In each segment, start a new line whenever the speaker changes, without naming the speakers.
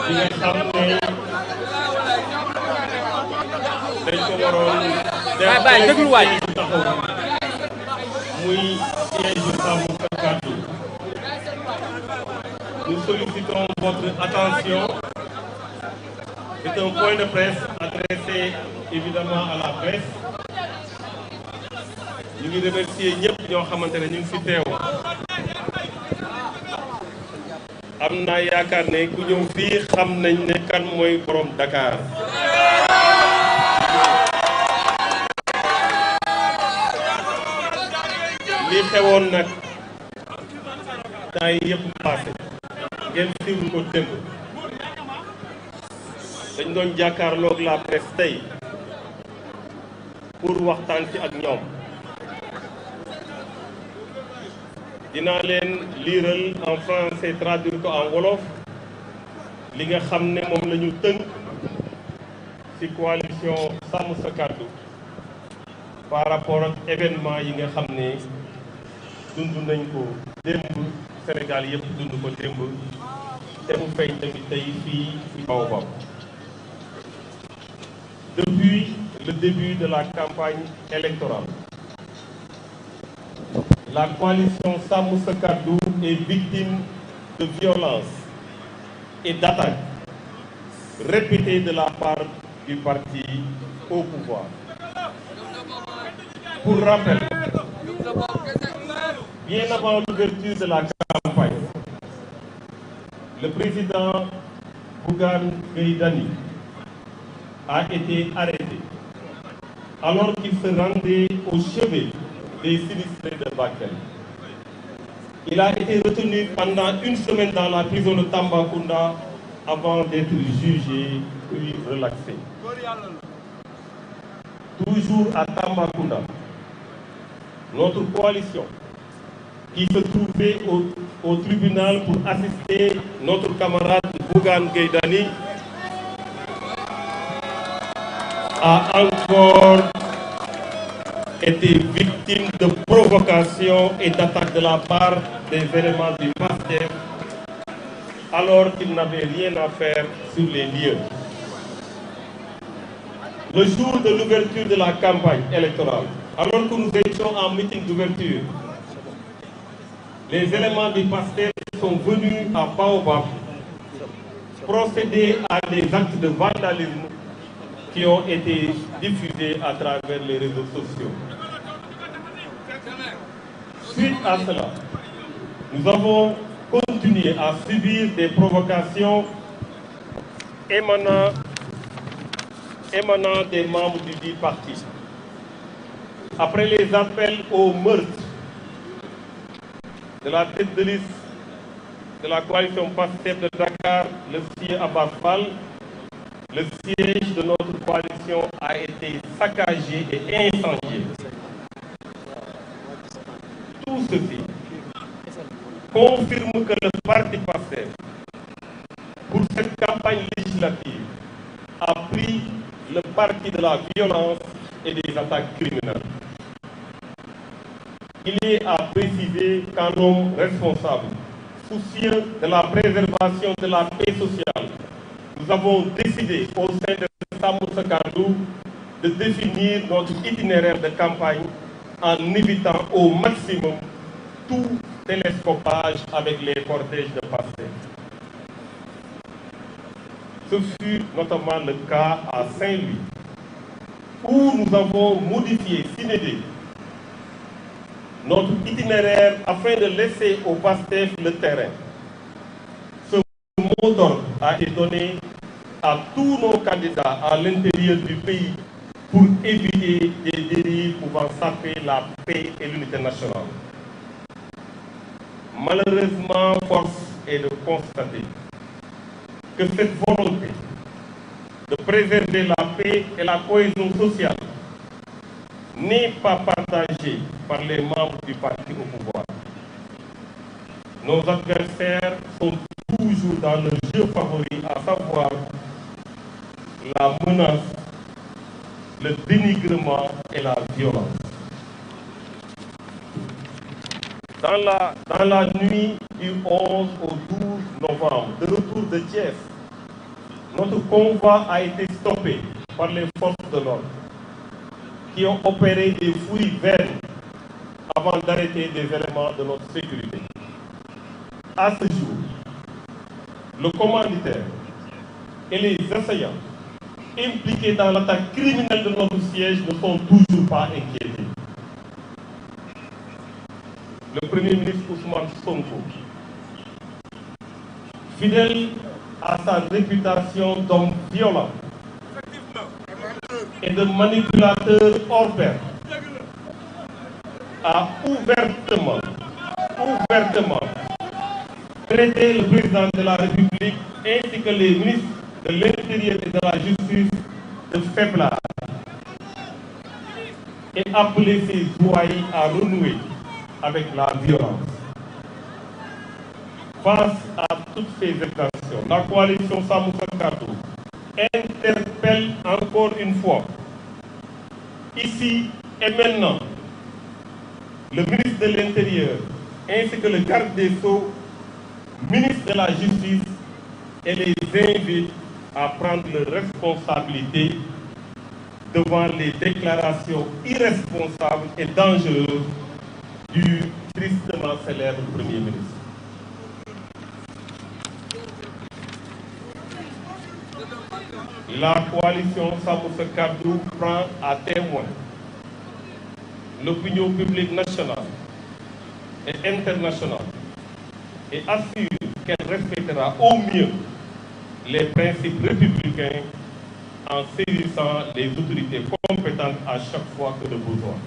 bi nga xam ne dañ ko waroon def taxaw muy siège yu Sàmm Sa Kàddu. Nous sollicitons votre attention. C'est un point de presse adressé évidemment à la presse. Ñu ngi remercier ñëpp ñoo xamante ne ñu ngi fi teew. am naa yaakaar ne ku ñëw fii xam nañ ne kan mooy borom Dakar. li xewoon nag temps yi yëpp passé ngeen siiwlu ko démb dañ doon jàkkaarloog la presse tey pour waxtaan ci ak ñoom. dinaa leen liiral en français traduire ko en wolof li nga xam ne moom la ñu tënk ci coalition Sàmm Sa Kàddu par rapport ak événement yi nga xam ne dund nañ ko démb Sénégal yëpp dund ko démb te mu fay tamit tey fii ci Baobab. Depuis le début de la campagne électorale, la coalition Sàmm Sa Kàddu est victime de violences et d'attaques répétées de la part du parti au pouvoir. Pour rappel, bien avant l'ouverture de la campagne, le président Bougane Gueye Dany a été arrêté alors qu'il se rendait au chevet des sinistrés de Bakel. Il a été retenu pendant une semaine dans la prison de Tambacounda avant d'être jugé puis relaxé. Toujours à Tambacounda, notre coalition, qui se trouvait au tribunal pour assister notre camarade Bougane Gueye Dany, a encore été victime de provocations et d'attaques de la part des éléments du PASTEF alors qu'il n'avait rien à faire sur les lieux. Le jour de l'ouverture de la campagne électorale, alors que nous étions en meeting d'ouverture, les éléments du PASTEF sont venus à Baobab procéder à des actes de vandalisme qui ont été diffusés à travers les réseaux sociaux. Suite à cela, nous avons continué à subir des provocations émanant des membres du dit parti. Après les appels au meurtre de la tête de liste de la coalition PASTEF de Dakar, le sieur Abbas Fall, le siège de notre coalition a été saccagé et incendié. Tout ceci confirme que le parti PASTEF, pour cette campagne législative, a pris le parti de la violence et des attaques criminelles. Il est à préciser qu'un homme responsable, soucieux de la préservation de la paix sociale, nous avons décidé au sein de Sàmm Sa Kàddu de définir notre itinéraire de campagne en évitant au maximum tout télescopage avec les cortèges de PASTEF. Ce fut notamment le cas à Saint-Louis, où nous avons modifié sine die notre itinéraire afin de laisser au PASTEF le terrain. Ce mot d'ordre a été donné à tous nos candidats à l'intérieur du pays pour éviter des dérives pouvant saper la paix et l'unité nationale. Malheureusement, force est de constater que cette volonté de préserver la paix et la cohésion sociale n'est pas partagée par les membres du parti au pouvoir. Nos adversaires sont toujours dans le jeu favori, à savoir la menace, le dénigrement et la violence. Dans la nuit du 11 au 12 novembre, de retour de Thiès, notre convoi a été stoppé par les forces de l'ordre qui ont opéré des fouilles vaines avant d'arrêter des éléments de notre sécurité. À ce jour, le commanditaire et les assaillants impliqués dans l'attaque criminelle de notre siège ne sont toujours pas inquiétés. Le Premier ministre Ousmane Sonko, fidèle à sa réputation d'homme violent et de manipulateur hors pair, a ouvertement traité le président de la République ainsi que les ministres de l'Intérieur et de la Justice de faiblard et appelé ses ouailles à renouer avec la violence. Face à toutes ces exactions, la coalition Sàmm Sa Kàddu interpelle encore une fois, ici et maintenant, le ministre de l'Intérieur ainsi que le garde des Sceaux, ministre de la Justice, et les invite à prendre leurs responsabilités devant les déclarations irresponsables et dangereuses du tristement célèbre Premier ministre. La coalition Sàmm Sa Kàddu prend à témoin l'opinion publique nationale et internationale et assure qu'elle respectera au mieux les principes républicains en saisissant les autorités compétentes à chaque fois que de besoin.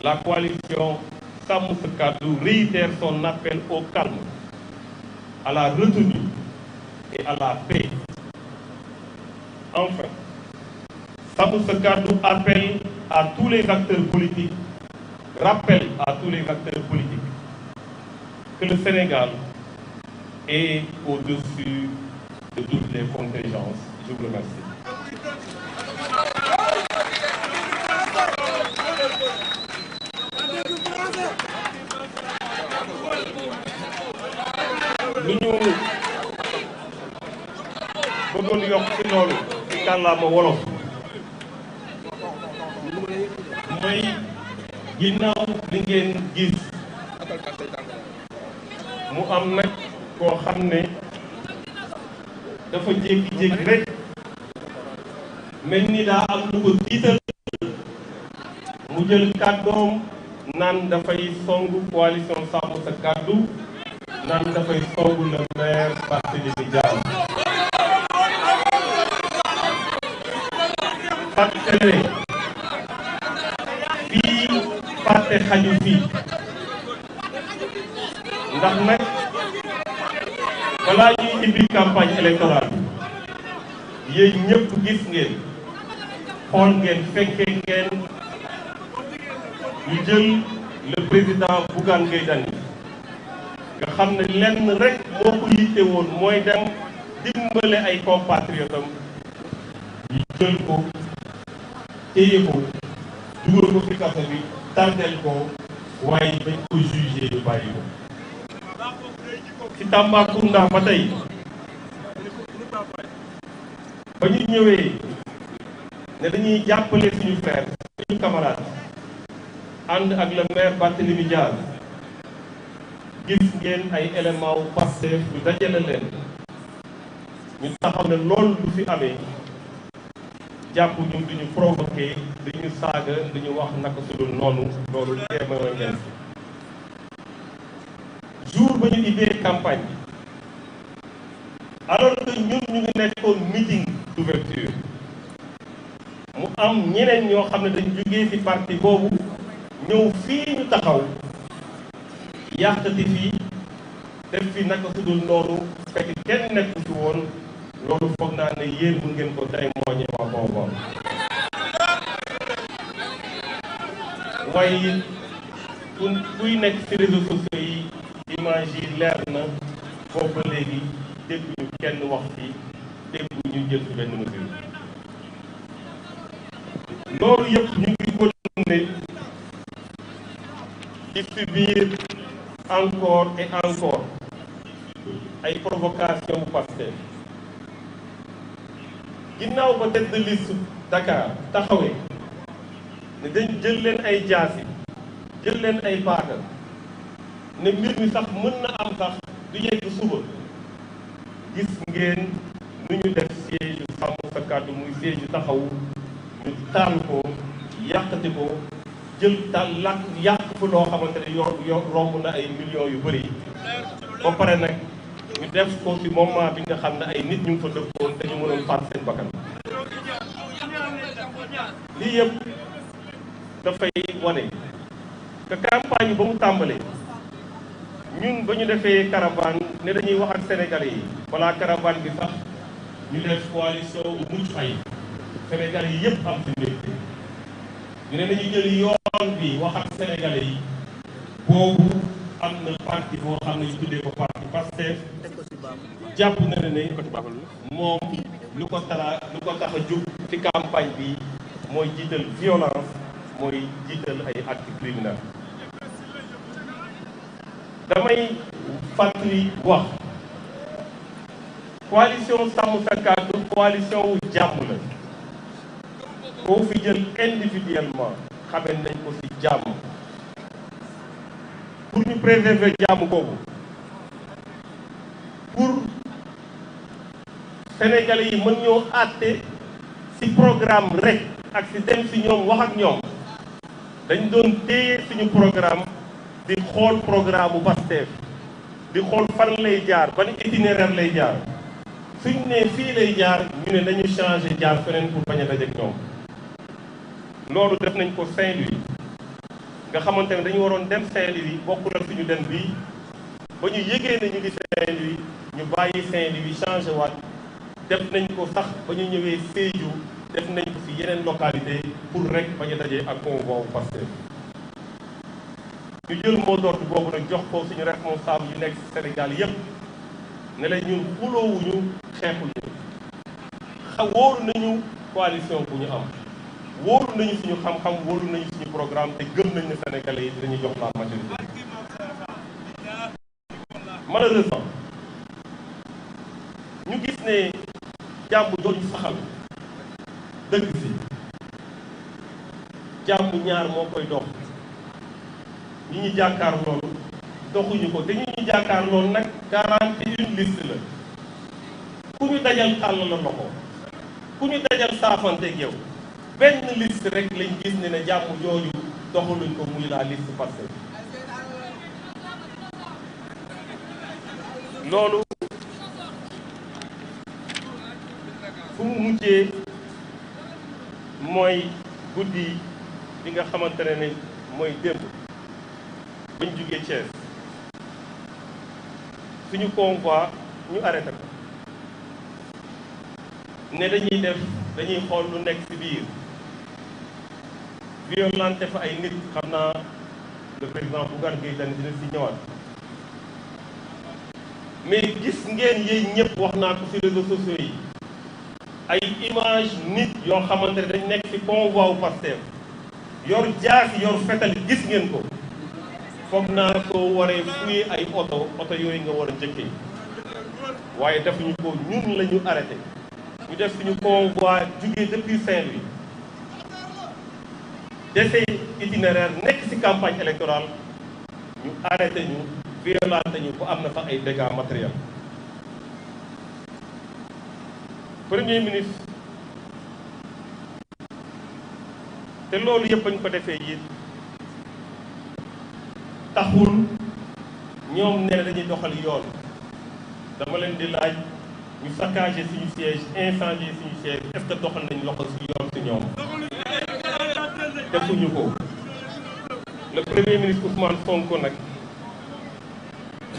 La coalition Sàmm Sa Kàddu réitère son appel au calme, à la retenue et à la paix. Enfin, Sàmm Sa Kàddu appelle à tous les acteurs politiques, rappelle à tous les acteurs politiques que le Sénégal est au-dessus de toutes les contingences. Je vous remercie. lu ñu bëggoon yokk ci loolu ci kàllaama wolof mooy ginnaaw li ngeen gis mu am nag koo xam ne dafa jékki-jékki rek mel ni daa am lu ko tiital mu jël kàddoom naan dafay songu coalition Sàmm Sa Kàddu naan dafay songu le maire Barthélémy Dias fàttale fii fàtte xaju fii ndax nag balaa ñuy ubbi campagne électorale bi yéen ñëpp gis ngeen xool ngeen fekkee ngeen ñu jël le président Bougane Gueye Dany nga xam ne lenn rek moo ko yitte woon mooy dem dimbale ay compatriotam ñu jël ko téye ko dugal ko ci kaso bi tardel ko waaye bañ ko jugé ñu bàyyi ko ci Tambacounda ba tey ba ñu ñëwee ne dañuy jàppale suñu frère suñu camarade ànd ak le maire Barthélémy Dias gis ngeen ay éléments wu Pastef ñu dajale leen ñu taxaw ne loolu du fi amee jàpp ñu duñu provoqué duñu saaga duñu wax naka su dul noonu loolu témoin ngeen jour ba ñu ubbee campagne bi alors que ñun ñu ngi nekkoon meeting d'ouverture mu am ñeneen ñoo xam ne dañ jógee ci parti boobu ñëw fii ñu taxaw yàqati fii def fi naka su dul noonu fekk kenn nekku ci woon loolu foog naa ne yéen mun ngeen ko témoigner waa boobu waaye kuy nekk ci réseaux sociaux yi image yi leer na boobu léegi dégguñu kenn wax ci dégguñu jël ci benn mesure loolu yëpp ñu ngi continuer di subir encore et encore ay provocation bu Pastef ginnaaw ba tête de liste Dakar taxawee ne dañ jël leen ay jaasi jël leen ay paaka ne mbir mi sax mën na am sax du yegg suba gis ngeen nu ñu def siège sàmm sa kàddu muy siège taxawu ñu taal ko yàqati ko jël taal lakk yàq fa loo xamante ne yor romb na ay millions yu bëri ba pare nag ñu def ko ci moment bi nga xam ne ay nit ñu ngi fa dëkkoon te ñu mënoon faat seen bakkan lii yëpp dafay wane que campagne ba mu tàmbalee ñun ba ñu defee caravane ne dañuy wax ak sénégalais yi balaa caravane bi sax ñu def coalition bu mucc ay sénégalais yi yëpp am ci mbégte ñu ne dañuy jël yoon bi wax ak sénégalais yi boobu am na parti boo xam ne ñu tuddee ko parti Pastef jàpp na ne moom lu ko tax a jóg ci campagne bi mooy jiital violence mooy jiital ay actes criminels damay fàttali wax coalition sàmm sa kàddu coalition wu jàmm la koo fi jël individuellement xamee nañ ko ci jàmm pour ñu préserver jàmm boobu pour sénégalais yi mën ñoo àtte ci programme rek ak ci dem ci ñoom wax ak ñoom dañ doon téye suñu programme di xool programme bu Pastef di xool fan lay jaar ban itinéraire lay jaar suñ ne fii lay jaar ñu ne nañu changer jaar feneen pour bañ a daje ak ñoom loolu def nañ ko Saint-Louis nga xamante ne dañu waroon dem Saint-Louis bokkul ak suñu dem bii ba ñu yëgee ne ñu ngi Saint-Louis ñu bàyyi Saint-Louis changé waat def nañ ko sax ba ñu ñëwee Sédhiou def nañ ko ci yeneen localité pour rek bañ a dajee ak convoi bu Pastef ñu jël mot d'ordre boobu nag jox ko suñu responsable yu nekk ci Sénégal yépp ne la ñun xuloowuñu xeexuñu wóoru nañu coalition bu ñu am wóoru nañu suñu xam-xam wóoru nañu suñu programme te gëm nañ ne Sénégalais yi dinañu jox la majorité malheureusement ñu gis ne jàmm jooju saxal dëgg si jàmm ñaar moo koy dox ñi ñu jàkkaar loolu doxuñu ko te ñi ñu jàkkaar loolu nag 41 liste la ku ñu dajal xàll la loxo ku ñu dajal saafanteeg yow benn liste rek lañ gis ne jàmm jooju doxaluñ ko muy la liste Pastef loolu fu mu mujjee mooy guddi bi nga xamante ne mooy démb bañ jugee Thiès suñu convoi ñu arrêté ko ne dañuy xool lu nekk ci biir violenté fa ay nit xam naa le président Bougane Gueye Dany dina ci ñëwaat mais gis ngeen yéen ñëpp wax naa ko ci réseaux sociaux yi ay image nit yoo xamante ne dañ nekk ci convoi wu Pastef yor jaasi yor fetal gis ngeen ko foog naa soo waree fuye ay oto yooyu nga war a njëkkee waaye defuñu ko ñun la ñu arrêté ñu def suñu convoi jugee depuis Saint-Louis defee itinéraire nekk ci campagne électorale ñu arrêté ñu violenté ñu bu am na fa ay dégâts matériels premier ministre te loolu yëpp bañ ko defee it taxul ñoom nee na dañuy doxal yoon dama leen di laaj ñu saccagé suñu siège incendié suñu siège est-ce que doxal nañ loxo si yoon si ñoom defuñu ko le premier ministre Ousmane Sonko nag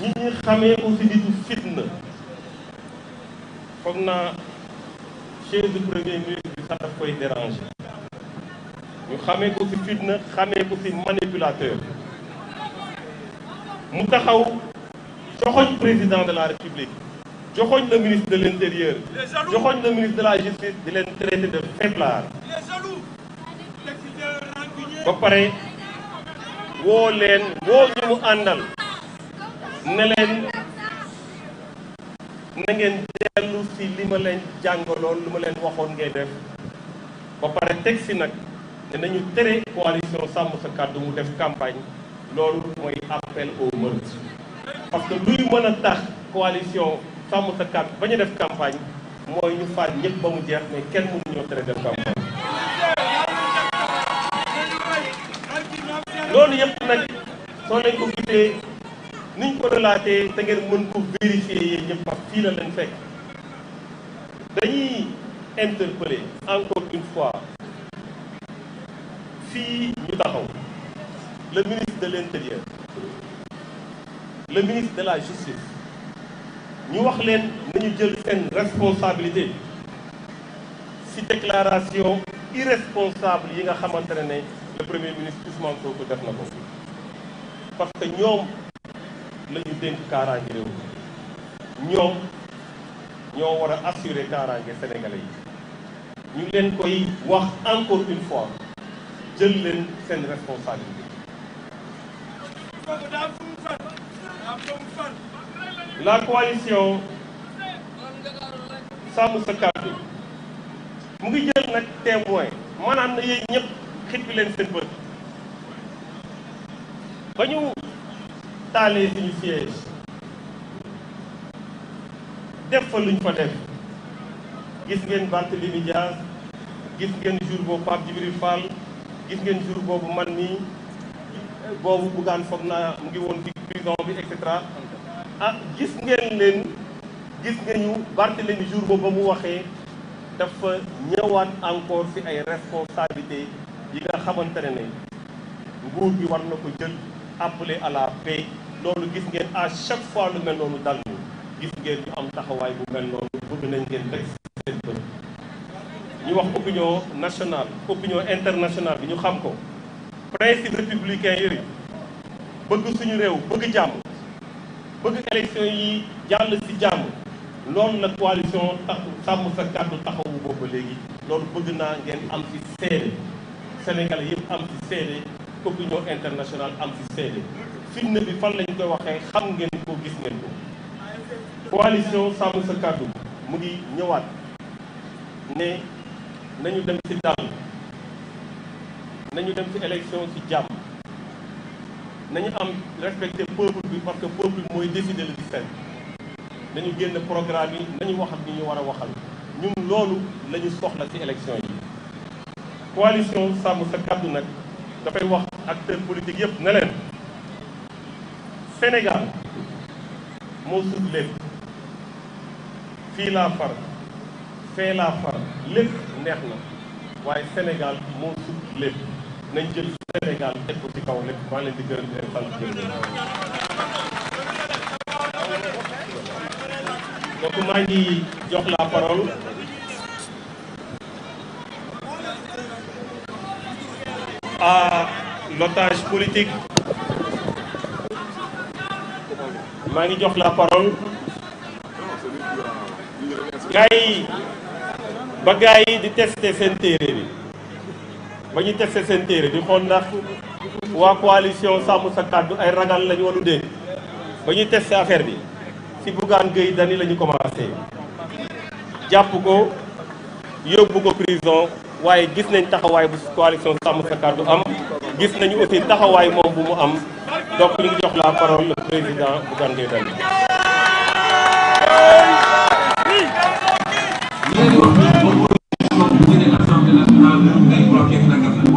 ñi ñi xamee aussi nitu fitna foog naa chaise du premier ministre bi sax daf koy déranger ñu xamee ko ci fitna xamee ko ci manipulateur mu taxaw joxoñ président de la république joxoñ le ministre de l'intérieur joxoñ le ministre de la justice di leen traité de faiblard ba pare woo ñu mu àndal ne leen na ngeen dellu si li ma leen jàngaloon lu ma leen waxoon ngay def ba pare teg si nag ne nañu tere coalition sàmm sa kàddu mu def campagne loolu mooy appel au meurtre parce que luy mën a tax coalition sàmm sa kàddu bañ a def campagne mooy ñu faat ñëpp ba mu jeex mais kenn mënu ñoo tere def campagne loolu yëpp nag soo leen ko gisee niñ ko relaté te ngeen mën ko vérifier yéen ñëpp parce que fii la leen fekk dañuy interpeller encore une fois fii ñu taxaw le ministre de l'Intérieur le ministre de la Justice ñu wax leen nañu jël seen responsabilité ci déclaration irresponsable yi nga xamante ne le premier ministre Ousmane Sonko def na ko parce que ñoom la ñu dénk kaaraange réew ñoom ñoo war a assurer kaaraange sénégalais yi ñu leen koy wax encore une fois jël leen seen responsabilité. La coalition sàmm sa kàddu mu ngi jël nag témoin maanaam na yéen ñëpp xippi leen seen bët ba ñu taalee suñu siège def fa luñ fa def gis ngeen Barthélémy Dias gis ngeen jour boobu Pape Djibril Fall gis ngeen jour boobu man nii boobu Bougane foog naa mu ngi woon ci prison bi et cetera ah gis ngeen leen gis ngeen ñu Barthélémy jour boobu ba mu waxee dafa ñëwaat encore ci ay responsabilités yi nga xamante ne nguur bi war na ko jël appeler à la paix loolu gis ngeen à chaque fois lu mel noonu dal ñu gis ngeen ñu am taxawaay bu mel noonu bëgg nañ ngeen rek seen bët ñu wax opinion nationale opinion internationale bi ñu xam ko principe républicain yooyu bëgg suñu réew bëgg jàmm bëgg élection yi jàll ci jàmm loolu la coalition sàmm sa kàddu taxawu boobu léegi loolu bëgg naa ngeen am ci seede Sénégalais yëpp am ci seede opinion internationale am ci seede fitna bi fan lañ koy waxee xam ngeen ko gis ngeen ko coalition sàmm sa kàddu mu ngi ñëwaat ne nañu dem ci dal nañu dem ci élection ci jàmm nañu am respecter peuple bi parce que peuple bi mooy décider le 17 nañu génn programme yi nañu wax ak ñi ñu war a waxal ñun loolu la ñu soxla ci élection yi coalition sàmm sa kàddu nag dafay wax acteurs politiques yëpp ne leen Sénégal moo sut lépp fii laa far fee laa far lépp neex na waaye Sénégal moo sut lépp nañ jël Sénégal teg ko ci kaw lépp maa leen di gërëm di leen sant donc maa ngi jox la parole à l'otage politique maa ngi jox la parole gars yi di tester seen téere bi ba ñu tester seen téere di xool ndax waa coalition sàmm sa kàddu ay ragal lañu wala déet ba ñuy tester affaire bi ci Bougane Gueye Dany la ñu commencé jàpp ko yóbbu ko prison waaye gis nañ taxawaay bu coalition sàmm sa kàddu am gis nañu aussi taxawaay moom bu mu am donc ñu ngi jox la parole le président Bougane Gueye Dany.
L'Assemblée nationale